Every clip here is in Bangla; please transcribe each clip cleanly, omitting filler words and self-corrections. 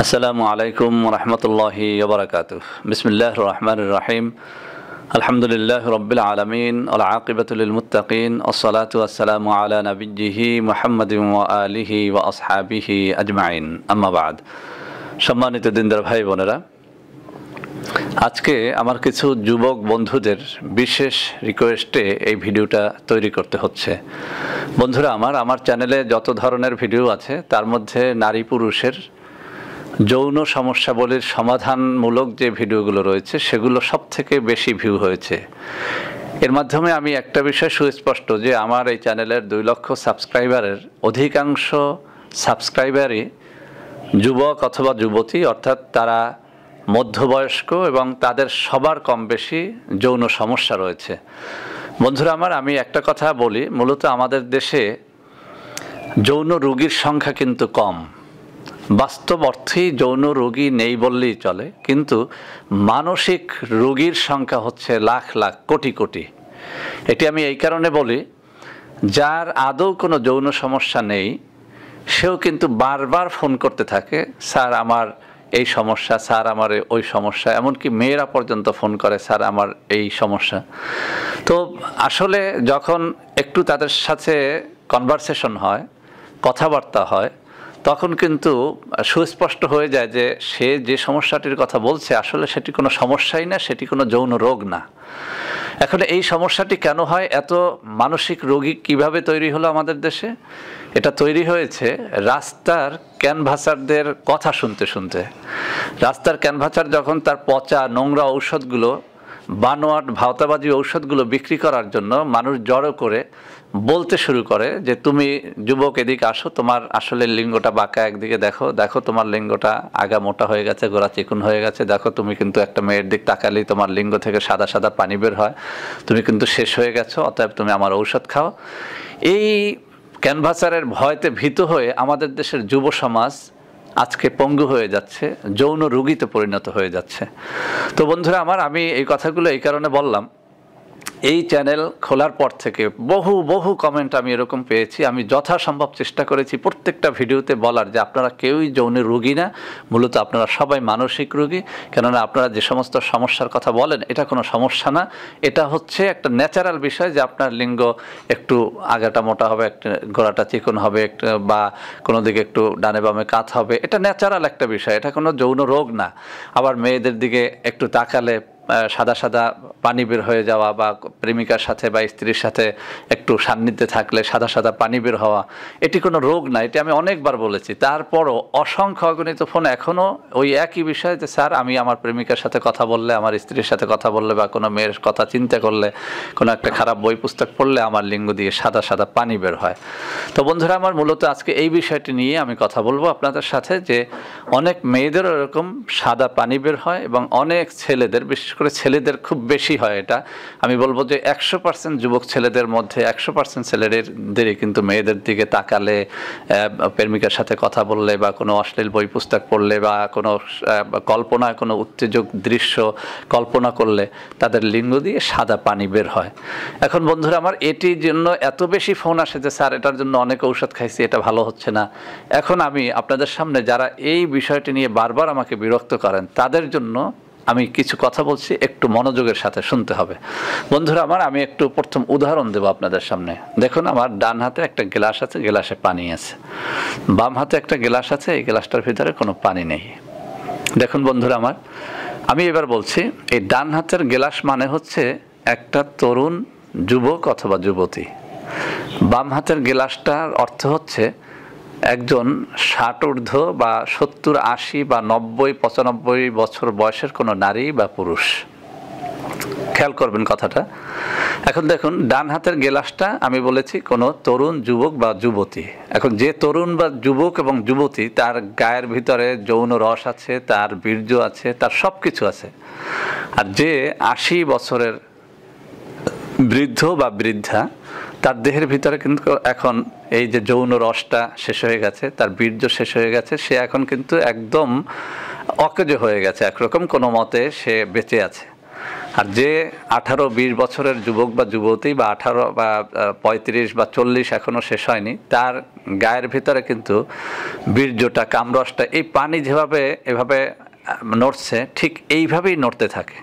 আসসালামু আলাইকুম রহমতুল্লাহি ওবরাকাতুহ। বিসমিল্লাহির রহমানির রহিম। আলহামদুলিল্লাহি রাব্বিল আলামিন ওয়াল আকিবাতু লিল মুত্তাকিন ওয়াসসালাতু ওয়াসসালামু আলা নাবিয়্যিহি মুহাম্মাদিন ওয়া আলিহি ওয়া আসহাবিহি আজমাইন, আম্মা বাদ। সম্মানিত দিনদার ভাই বোনেরা, আজকে আমার কিছু যুবক বন্ধুদের বিশেষ রিকোয়েস্টে এই ভিডিওটা তৈরি করতে হচ্ছে। বন্ধুরা, আমার চ্যানেলে যত ধরনের ভিডিও আছে তার মধ্যে নারী পুরুষের যৌন সমস্যাবলীর সমাধানমূলক যে ভিডিওগুলো রয়েছে সেগুলো সব থেকে বেশি ভিউ হয়েছে। এর মাধ্যমে আমি একটা বিষয় সুস্পষ্ট যে আমার এই চ্যানেলের 2 লক্ষ সাবস্ক্রাইবারের অধিকাংশ সাবস্ক্রাইবারই যুবক অথবা যুবতী, অর্থাৎ তারা মধ্যবয়স্ক এবং তাদের সবার কম বেশি যৌন সমস্যা রয়েছে। বন্ধুরা আমি একটা কথা বলি, মূলত আমাদের দেশে যৌন রোগীর সংখ্যা কিন্তু কম। বাস্তব অর্থেই যৌন রোগী নেই বললেই চলে, কিন্তু মানসিক রোগীর সংখ্যা হচ্ছে লাখ লাখ কোটি কোটি। এটি আমি এই কারণে বলি, যার আদৌ কোনো যৌন সমস্যা নেই সেও কিন্তু বারবার ফোন করতে থাকে, স্যার আমার এই সমস্যা, স্যার আমার ওই সমস্যা। এমনকি মেয়েরা পর্যন্ত ফোন করে, স্যার আমার এই সমস্যা। তো আসলে যখন একটু তাদের সাথে কনভারসেশন হয়, কথাবার্তা হয়, তখন কিন্তু সুস্পষ্ট হয়ে যায় যে সে যে সমস্যাটির কথা বলছে আসলে সেটি কোনো সমস্যাই না, সেটি কোনো যৌন রোগ না। এখন এই সমস্যাটি কেন হয়, এত মানসিক রোগী কিভাবে তৈরি হলো আমাদের দেশে? এটা তৈরি হয়েছে রাস্তার ক্যানভাসারদের কথা শুনতে শুনতে। রাস্তার ক্যানভাসার যখন তার পচা নোংরা ঔষধগুলো, বানোয়াট ভাওতাবাজি ঔষধগুলো বিক্রি করার জন্য মানুষ জড়ো করে বলতে শুরু করে যে তুমি যুবক এদিকে আসো, তোমার আসলে লিঙ্গটা বাঁকা, একদিকে দেখো, দেখো তোমার লিঙ্গটা আগা মোটা হয়ে গেছে, গোড়া চিকুন হয়ে গেছে, দেখো তুমি কিন্তু একটা মেয়ের দিক তাকালেই তোমার লিঙ্গ থেকে সাদা সাদা পানি বের হয়, তুমি কিন্তু শেষ হয়ে গেছো, অতএব তুমি আমার ঔষধ খাও। এই ক্যানভাসারের ভয়তে ভীত হয়ে আমাদের দেশের যুব সমাজ আজকে পঙ্গু হয়ে যাচ্ছে, যৌন রোগীতে পরিণত হয়ে যাচ্ছে। তো বন্ধুরা আমি এই কথাগুলো এই কারণে বললাম, এই চ্যানেল খোলার পর থেকে বহু কমেন্ট আমি এরকম পেয়েছি। আমি যথাসম্ভব চেষ্টা করেছি প্রত্যেকটা ভিডিওতে বলার যে আপনারা কেউই যৌন রোগী না, মূলত আপনারা সবাই মানসিক রোগী। কেননা আপনারা যে সমস্ত সমস্যার কথা বলেন এটা কোনো সমস্যা না, এটা হচ্ছে একটা ন্যাচারাল বিষয় যে আপনার লিঙ্গ একটু আগাটা মোটা হবে, একটা গোড়াটা চিকন হবে, বা কোনো দিকে একটু ডানে বামে কাত হবে, এটা ন্যাচারাল একটা বিষয়, এটা কোনো যৌন রোগ না। আবার মেয়েদের দিকে একটু তাকালে সাদা সাদা পানি বের হয়ে যাওয়া, বা প্রেমিকার সাথে বা স্ত্রীর সাথে একটু সান্নিধ্যে থাকলে সাদা সাদা পানি বের হওয়া, এটি কোনো রোগ না। এটি আমি অনেকবার বলেছি। তারপরও অসংখ্য অগণিত ফোন এখনও ওই একই বিষয় যে স্যার আমি আমার প্রেমিকার সাথে কথা বললে, আমার স্ত্রীর সাথে কথা বললে, বা কোনো মেয়ের কথা চিন্তা করলে, কোনো একটা খারাপ বই পুস্তক পড়লে আমার লিঙ্গ দিয়ে সাদা সাদা পানি বের হয়। তো বন্ধুরা মূলত আজকে এই বিষয়টি নিয়ে আমি কথা বলবো আপনাদের সাথে, যে অনেক মেয়েদেরও এরকম সাদা পানি বের হয় এবং অনেক ছেলেদের, বিশেষ করে ছেলেদের খুব বেশি হয়। এটা আমি বলবো যে 100% যুবক ছেলেদের মধ্যে 100% ছেলেদেরই কিন্তু মেয়েদের দিকে তাকালে, প্রেমিকার সাথে কথা বললে, বা কোনো অশ্লীল বই পুস্তক পড়লে, বা কোনো কল্পনা, কোনো উত্তেজক দৃশ্য কল্পনা করলে তাদের লিঙ্গ দিয়ে সাদা পানি বের হয়। এখন বন্ধুরা এটির জন্য এত বেশি ফোন আসে যে স্যার এটার জন্য অনেক ঔষধ খাইছি, এটা ভালো হচ্ছে না। এখন আমি আপনাদের সামনে যারা এই বিষয়টি নিয়ে বারবার আমাকে বিরক্ত করেন তাদের জন্য আমি কিছু কথা বলছি, একটু মনোযোগের সাথে শুনতে হবে। বন্ধুরা আমি একটু প্রথম উদাহরণ দেব আপনাদের সামনে। দেখুন, আমার ডান হাতে একটা গ্লাস আছে, গ্লাসে পানি আছে। বাম হাতে একটা গ্লাস আছে, এই গ্লাসটার ভিতরে কোনো পানি নেই। দেখুন বন্ধুরা আমি এবার বলছি, এই ডান হাতের গ্লাস মানে হচ্ছে একটা তরুণ যুবক অথবা যুবতী। বাম হাতের গ্লাসটার অর্থ হচ্ছে একজন 60 ঊর্ধ্ব বা 70, 80 বা 90, 95 বছর বয়সের কোনো নারী বা পুরুষ। খেয়াল করবেন কথাটা। এখন দেখুন, ডান হাতের গ্লাসটা আমি বলেছি কোনো তরুণ যুবক বা যুবতী। এখন যে তরুণ বা যুবক এবং যুবতী, তার গায়ের ভিতরে যৌন রস আছে, তার বীর্য আছে, তার সব কিছু আছে। আর যে 80 বছরের বৃদ্ধ বা বৃদ্ধা, তার দেহের ভিতরে কিন্তু এখন এই যে যৌন রসটা শেষ হয়ে গেছে, তার বীর্য শেষ হয়ে গেছে, সে এখন কিন্তু একদম অকেজো হয়ে গেছে, একরকম কোনো মতে সে বেঁচে আছে। আর যে 18-20 বছরের যুবক বা যুবতী বা 18 বা 35 বা 40 এখনও শেষ হয়নি, তার গায়ের ভিতরে কিন্তু বীর্যটা, কামরসটা, এই পানি যেভাবে এভাবে নড়ছে ঠিক এইভাবেই নড়তে থাকে।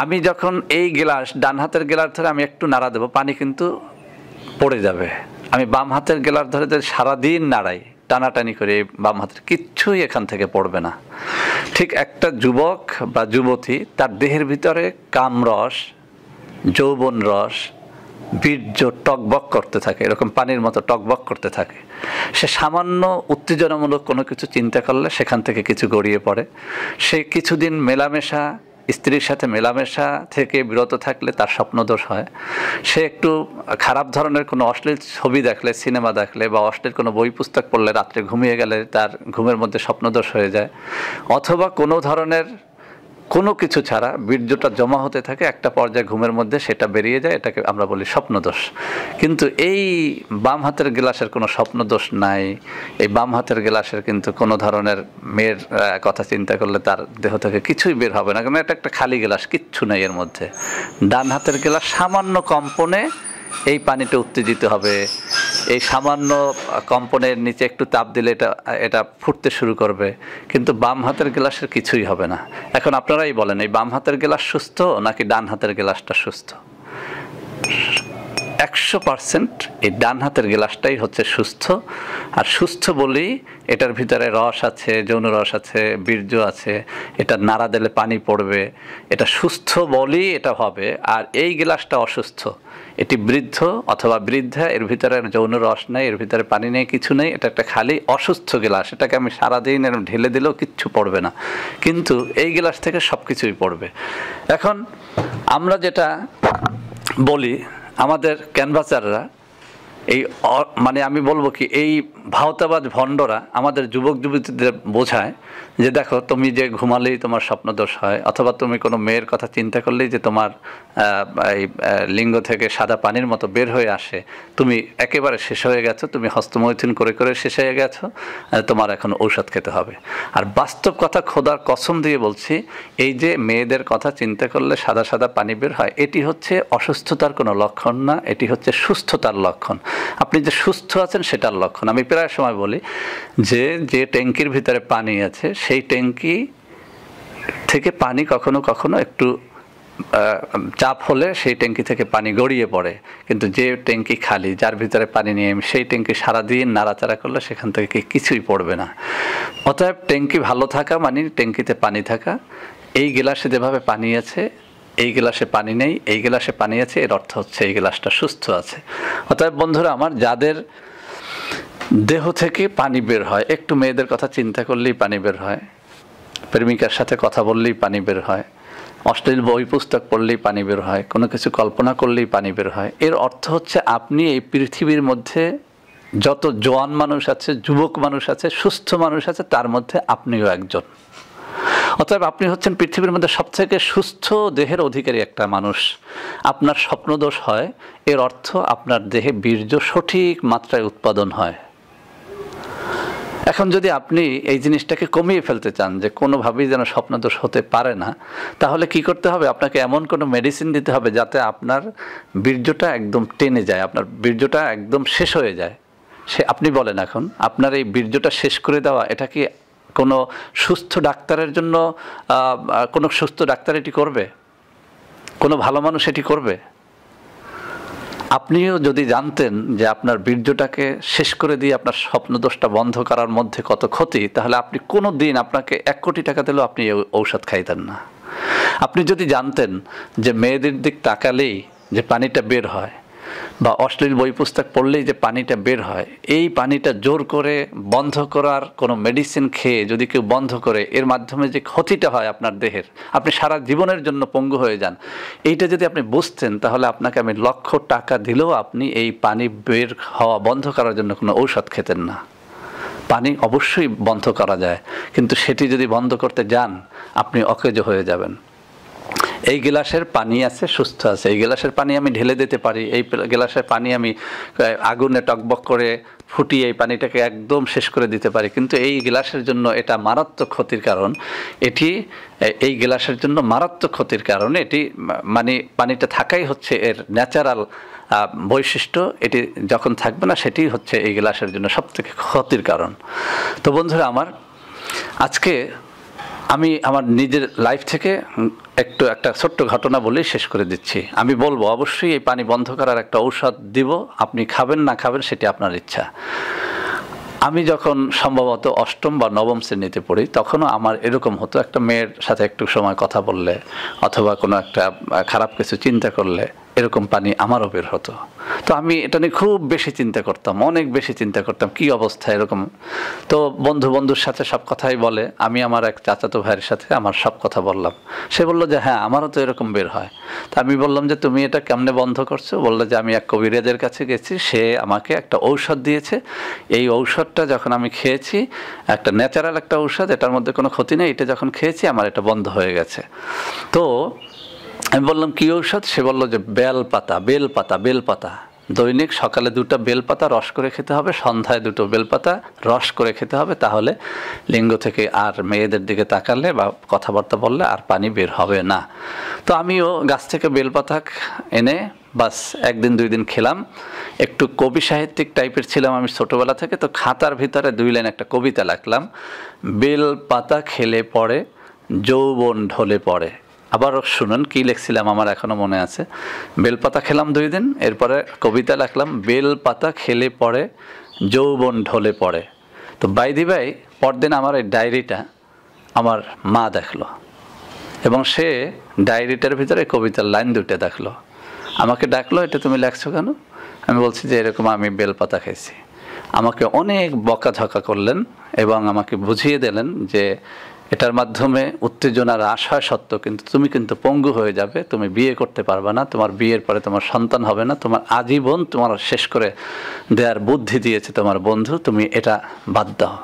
আমি যখন এই গ্লাস, ডান হাতের গ্লাস ধরে আমি একটু নাড়া দেবো, পানি কিন্তু পড়ে যাবে। আমি বাম হাতের গ্লাস ধরে যদি সারাদিন নাড়াই, টানাটানি করে, বাম হাতের কিচ্ছুই এখান থেকে পড়বে না। ঠিক একটা যুবক বা যুবতী তার দেহের ভিতরে কামরস, যৌবন রস, বীর্য টকবক করতে থাকে, এরকম পানির মতো টকবক করতে থাকে। সে সামান্য উত্তেজনামূলক কোনো কিছু চিন্তা করলে সেখান থেকে কিছু গড়িয়ে পড়ে। সে কিছুদিন মেলামেশা, স্ত্রীর সাথে মেলামেশা থেকে বিরত থাকলে তার স্বপ্নদোষ হয়। সে একটু খারাপ ধরনের কোনো অশ্লীল ছবি দেখলে, সিনেমা দেখলে বা অশ্লীল কোনো বই পুস্তক পড়লে রাত্রে ঘুমিয়ে গেলে তার ঘুমের মধ্যে স্বপ্নদোষ হয়ে যায়। অথবা কোনো ধরনের কোনো কিছু ছাড়া বীর্যটা জমা হতে থাকে, একটা পর্যায়ে ঘুমের মধ্যে সেটা বেরিয়ে যায়, এটাকে আমরা বলি স্বপ্নদোষ। কিন্তু এই বাম হাতের গ্লাসের কোনো স্বপ্নদোষ নাই। এই বাম হাতের গ্লাসের কিন্তু কোনো ধরনের মেয়ের কথা চিন্তা করলে তার দেহ থেকে কিছুই বের হবে না, কারণ এটা একটা খালি গ্লাস, কিচ্ছু নেই এর মধ্যে। ডান হাতের গ্লাস সামান্য কম্পনে এই পানিটা উত্তেজিত হবে, এই সামান্য কম্পনের নিচে একটু তাপ দিলে এটা ফুটতে শুরু করবে, কিন্তু বাম হাতের গ্লাসের কিছুই হবে না। এখন আপনারাই বলেন, এই বাম হাতের গ্লাস সুস্থ নাকি ডান হাতের গ্লাসটা সুস্থ? 100% এই ডান হাতের গ্লাসটাই হচ্ছে সুস্থ। আর সুস্থ বলেই এটার ভিতরে রস আছে, যৌন রস আছে, বীর্য আছে, এটা নাড়া দিলে পানি পড়বে, এটা সুস্থ বলেই এটা হবে। আর এই গ্লাসটা অসুস্থ, এটি বৃদ্ধ অথবা বৃদ্ধা, এর ভিতরে যৌন রস নেই, এর ভিতরে পানি নেই, কিছু নেই, এটা একটা খালি অসুস্থ গ্লাস। এটাকে আমি সারাদিন এরকম ঢেলে দিলেও কিচ্ছু পড়বে না, কিন্তু এই গ্লাস থেকে সব কিছুই পড়বে। এখন আমরা যেটা বলি, আমাদের ক্যানভাসাররা এই মানে আমি বলবো কি, এই ভাওতাবাজ ভণ্ডরা আমাদের যুবক যুবতীদের বোঝায় যে দেখো, তুমি যে ঘুমালেই তোমার স্বপ্নদোষ হয়, অথবা তুমি কোনো মেয়ের কথা চিন্তা করলেই যে তোমার এই লিঙ্গ থেকে সাদা পানির মতো বের হয়ে আসে, তুমি একেবারে শেষ হয়ে গেছো, তুমি হস্তমৈথুন করে করে শেষ হয়ে গেছো, তোমার এখন ঔষধ খেতে হবে। আর বাস্তব কথা, খোদার কসম দিয়ে বলছি, এই যে মেয়েদের কথা চিন্তা করলে সাদা সাদা পানি বের হয়, এটি হচ্ছে অসুস্থতার কোনো লক্ষণ না, এটি হচ্ছে সুস্থতার লক্ষণ। আপনি যে সুস্থ আছেন সেটার লক্ষণ। আমি প্রায় সময় বলি যে ট্যাঙ্কির ভিতরে পানি আছে, সেই ট্যাঙ্কি থেকে পানি কখনো কখনো একটু চাপ হলে সেই ট্যাঙ্কি থেকে পানি গড়িয়ে পড়ে, কিন্তু যে ট্যাঙ্কি খালি, যার ভিতরে পানি নিয়ে সেই ট্যাঙ্কি সারাদিন নাড়াচাড়া করলে সেখান থেকে কিছুই পড়বে না। অতএব ট্যাঙ্কি ভালো থাকা মানে ট্যাঙ্কিতে পানি থাকা। এই গ্লাসে যেভাবে পানি আছে, এই গ্লাসে পানি নেই, এই গ্লাসে পানি আছে, এর অর্থ হচ্ছে এই গ্লাসটা সুস্থ আছে। অতএব বন্ধুরা আমার, যাদের দেহ থেকে পানি বের হয়, একটু মেয়েদের কথা চিন্তা করলেই পানি বের হয়, প্রেমিকার সাথে কথা বললেই পানি বের হয়, অশ্লীল বই পুস্তক পড়লেই পানি বের হয়, কোনো কিছু কল্পনা করলেই পানি বের হয়, এর অর্থ হচ্ছে আপনি এই পৃথিবীর মধ্যে যত জোয়ান মানুষ আছে, যুবক মানুষ আছে, সুস্থ মানুষ আছে, তার মধ্যে আপনিও একজন। অতএব আপনি হচ্ছেন পৃথিবীর মধ্যে সবথেকে সুস্থ দেহের অধিকারী একটা মানুষ। আপনার স্বপ্নদোষ হয়, এর অর্থ আপনার দেহে বীর্য সঠিক মাত্রায় উৎপাদন হয়। এখন যদি আপনি এই জিনিসটাকে কমিয়ে ফেলতে চান যে কোনোভাবেই যেন স্বপ্নদোষ হতে পারে না, তাহলে কি করতে হবে? আপনাকে এমন কোনো মেডিসিন দিতে হবে যাতে আপনার বীর্যটা একদম টেনে যায়, আপনার বীর্যটা একদম শেষ হয়ে যায়। আপনি বলেন, এখন আপনার এই বীর্যটা শেষ করে দেওয়া, এটা কি কোনো সুস্থ ডাক্তারের জন্য, কোনো সুস্থ ডাক্তার এটি করবে? কোনো ভালো মানুষ এটি করবে? আপনিও যদি জানতেন যে আপনার বীর্যটাকে শেষ করে দিয়ে আপনার স্বপ্নদোষটা বন্ধ করার মধ্যে কত ক্ষতি, তাহলে আপনি কোনো দিন, আপনাকে 1 কোটি টাকা দিলেও আপনি ঔষধ খাইতেন না। আপনি যদি জানতেন যে মেয়েদের দিক তাকালেই যে পানিটা বের হয়, বা অশ্লীল বই পুস্তক পড়লেই যে পানিটা বের হয়, এই পানিটা জোর করে বন্ধ করার কোনো মেডিসিন খেয়ে যদি কেউ বন্ধ করে, এর মাধ্যমে যে ক্ষতিটা হয় আপনার দেহের, আপনি সারা জীবনের জন্য পঙ্গু হয়ে যান, এইটা যদি আপনি বুঝতেন, তাহলে আপনাকে আমি লক্ষ টাকা দিলেও আপনি এই পানি বের হওয়া বন্ধ করার জন্য কোনো ঔষধ খেতেন না। পানি অবশ্যই বন্ধ করা যায়, কিন্তু সেটি যদি বন্ধ করতে যান, আপনি অকেজ হয়ে যাবেন। এই গ্লাসের পানি আছে, সুস্থ আছে, এই গ্লাসের পানি আমি ঢেলে দিতে পারি, এই গ্লাসের পানি আমি আগুনে টকবক করে ফুটিয়ে এই পানিটাকে একদম শেষ করে দিতে পারি, কিন্তু এই গ্লাসের জন্য এটা মারাত্মক ক্ষতির কারণ। এই গ্লাসের জন্য মারাত্মক ক্ষতির কারণ এটি, মানে পানিটা থাকাই হচ্ছে এর ন্যাচারাল বৈশিষ্ট্য। এটি যখন থাকবে না সেটি হচ্ছে এই গ্লাসের জন্য সবথেকে ক্ষতির কারণ। তো বন্ধুরা আমার, আজকে আমি আমার নিজের লাইফ থেকে একটা ছোট্ট ঘটনা বলেই শেষ করে দিচ্ছি। আমি বলবো অবশ্যই এই পানি বন্ধ করার একটা ঔষধ দিব, আপনি খাবেন না খাবেন সেটি আপনার ইচ্ছা। আমি যখন সম্ভবত অষ্টম বা নবম শ্রেণীতে পড়ি, তখনও আমার এরকম হতো, একটা মেয়ের সাথে একটু সময় কথা বললে অথবা কোনো একটা খারাপ কিছু চিন্তা করলে এরকম পানি আমারও বের হতো। তো আমি এটা নিয়ে খুব বেশি চিন্তা করতাম, অনেক বেশি চিন্তা করতাম, কী অবস্থা এরকম। তো বন্ধুর সাথে সব কথাই বলে, আমি আমার এক চাচাতো ভাইয়ের সাথে আমার সব কথা বললাম। সে বললো যে হ্যাঁ আমারও তো এরকম বের হয়। তা আমি বললাম যে তুমি এটা কেমনে বন্ধ করছো? বললো যে আমি এক কবিরাজের কাছে গেছি, সে আমাকে একটা ঔষধ দিয়েছে, এই ঔষধটা যখন আমি খেয়েছি, একটা ন্যাচারাল একটা ঔষধ, এটার মধ্যে কোনো ক্ষতি নেই, এটা যখন খেয়েছি আমার এটা বন্ধ হয়ে গেছে। তো আমি বললাম কী ঔষধ? সে বললো যে বেলপাতা। দৈনিক সকালে 2টা বেলপাতা রস করে খেতে হবে, সন্ধ্যায় 2টো বেলপাতা রস করে খেতে হবে, তাহলে লিঙ্গ থেকে আর মেয়েদের দিকে তাকালে বা কথাবার্তা বললে আর পানি বের হবে না। তো আমিও গাছ থেকে বেলপাতা এনে বাস 1 দিন 2 দিন খেলাম। একটু কবি সাহিত্যিক টাইপের ছিলাম আমি ছোটোবেলা থেকে, তো খাতার ভিতরে 2 লাইন একটা কবিতা লিখলাম, বেলপাতা খেলে পড়ে যৌবন ঢলে পড়ে। আবার শুনুন কি লিখছিলাম, আমার এখনও মনে আছে। বেলপাতা খেলাম 2 দিন, এরপরে কবিতা লিখলাম, বেলপাতা খেলে পড়ে যৌবন ঢলে পড়ে। তো বাইদি ভাই পরদিন আমার এই ডায়েরিটা আমার মা দেখলো, এবং সে ডায়েরিটার ভিতরে কবিতার লাইন 2টা দেখলো, আমাকে ডাকলো, এটা তুমি লেখছো কেন? আমি বলছি যে এরকম আমি বেলপাতা খেয়েছি। আমাকে অনেক বকাঝকা করলেন এবং আমাকে বুঝিয়ে দিলেন যে এটার মাধ্যমে উত্তেজনার আশা সত্ত্বেও কিন্তু তুমি কিন্তু পঙ্গু হয়ে যাবে, তুমি বিয়ে করতে পারবে না, তোমার বিয়ের পরে তোমার সন্তান হবে না, তোমার আজীবন তোমার শেষ করে দেওয়ার বুদ্ধি দিয়েছে তোমার বন্ধু, তুমি এটা বাদ দাও।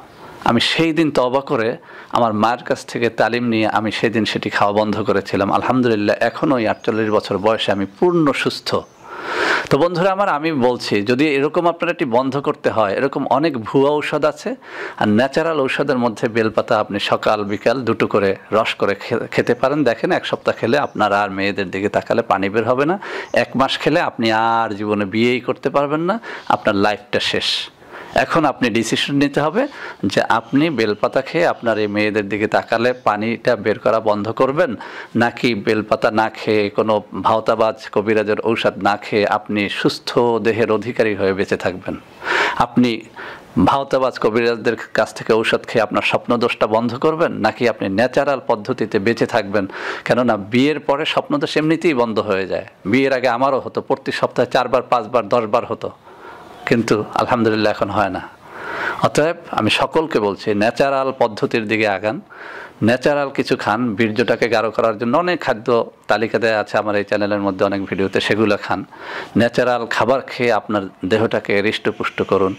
আমি সেই দিন তওবা করে আমার মায়ের কাছ থেকে তালিম নিয়ে আমি সেই দিন সেটি খাওয়া বন্ধ করেছিলাম। আলহামদুলিল্লাহ এখনও 48 বছর বয়সে আমি পূর্ণ সুস্থ। তো বন্ধুরা আমার, আমি বলছি যদি এরকম আপনার এটি বন্ধ করতে হয়, এরকম অনেক ভুয়া ঔষধ আছে, আর ন্যাচারাল ঔষধের মধ্যে বেলপাতা আপনি সকাল বিকাল 2টো করে রস করে খেতে পারেন। দেখেন 1 সপ্তাহ খেলে আপনার আর মেয়েদের দিকে তাকালে পানি বের হবে না, 1 মাস খেলে আপনি আর জীবনে বিয়েই করতে পারবেন না, আপনার লাইফটা শেষ। এখন আপনি ডিসিশন নিতে হবে যে আপনি বেলপাতা খেয়ে আপনার এই মেয়েদের দিকে তাকালে পানিটা বের করা বন্ধ করবেন, নাকি বেলপাতা না খেয়ে কোনো ভাওতাবাজ কবিরাজের ঔষধ না খেয়ে আপনি সুস্থ দেহের অধিকারী হয়ে বেঁচে থাকবেন। আপনি ভাওতাবাজ কবিরাজদের কাছ থেকে ঔষধ খেয়ে আপনার স্বপ্নদোষটা বন্ধ করবেন, নাকি আপনি ন্যাচারাল পদ্ধতিতে বেঁচে থাকবেন? কেননা বিয়ের পরে স্বপ্নদোষ এমনিতেই বন্ধ হয়ে যায়। বিয়ের আগে আমারও হতো, প্রতি সপ্তাহে 4 বার 5 বার 10 বার হতো, কিন্তু আলহামদুলিল্লাহ এখন হয় না। অতএব আমি সকলকে বলছি ন্যাচারাল পদ্ধতির দিকে আগান, ন্যাচারাল কিছু খান, বীর্যটাকে গাঢ় করার জন্য অনেক খাদ্য তালিকা দেওয়া আছে আমার এই চ্যানেলের মধ্যে, অনেক ভিডিওতে, সেগুলো খান। ন্যাচারাল খাবার খেয়ে আপনার দেহটাকে হৃষ্টপুষ্ট করুন,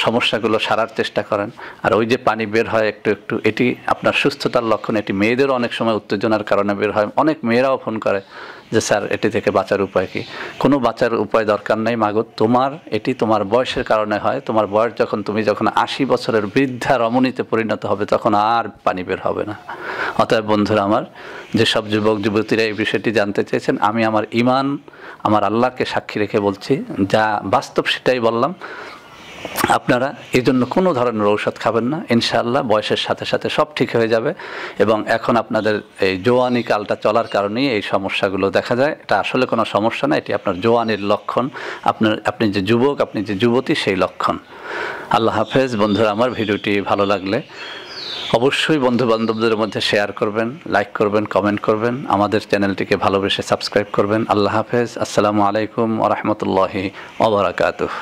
সমস্যাগুলো সারার চেষ্টা করেন। আর ওই যে পানি বের হয় একটু একটু, এটি আপনার সুস্থতার লক্ষণ। এটি মেয়েদেরও অনেক সময় উত্তেজনার কারণে বের হয়, অনেক মেয়েরাও ফোন করে যে স্যার এটি থেকে বাঁচার উপায় কি? কোনো বাঁচার উপায় দরকার নেই মাগো, এটি তোমার বয়সের কারণে হয়। তোমার বয়স তুমি যখন 80 বছরের বৃদ্ধা রমণীতে পরিণত হবে তখন আর পানি বের হবে না। অতএব বন্ধুরা আমার, যেসব যুবক যুবতীরা এই বিষয়টি জানতে চেয়েছেন, আমি আমার ঈমান, আমার আল্লাহকে সাক্ষী রেখে বলছি, যা বাস্তব সেটাই বললাম। আপনারা এই জন্য কোনো ধরনের ঔষধ খাবেন না, ইনশাআল্লাহ বয়সের সাথে সাথে সব ঠিক হয়ে যাবে। এবং এখন আপনাদের এই জোয়ানি কালটা চলার কারণেই এই সমস্যাগুলো দেখা যায়। এটা আসলে কোনো সমস্যা না, এটি আপনার জোয়ানির লক্ষণ, আপনি যে যুবক, আপনি যে যুবতী, সেই লক্ষণ। আল্লাহ হাফেজ বন্ধুরা আমার। ভিডিওটি ভালো লাগলে অবশ্যই বন্ধু বান্ধবদের মধ্যে শেয়ার করবেন, লাইক করবেন, কমেন্ট করবেন, আমাদের চ্যানেলটিকে ভালোবেসে সাবস্ক্রাইব করবেন। আল্লাহ হাফেজ। আসসালামু আলাইকুম ওয়া রাহমাতুল্লাহি ওয়া বারাকাতুহু।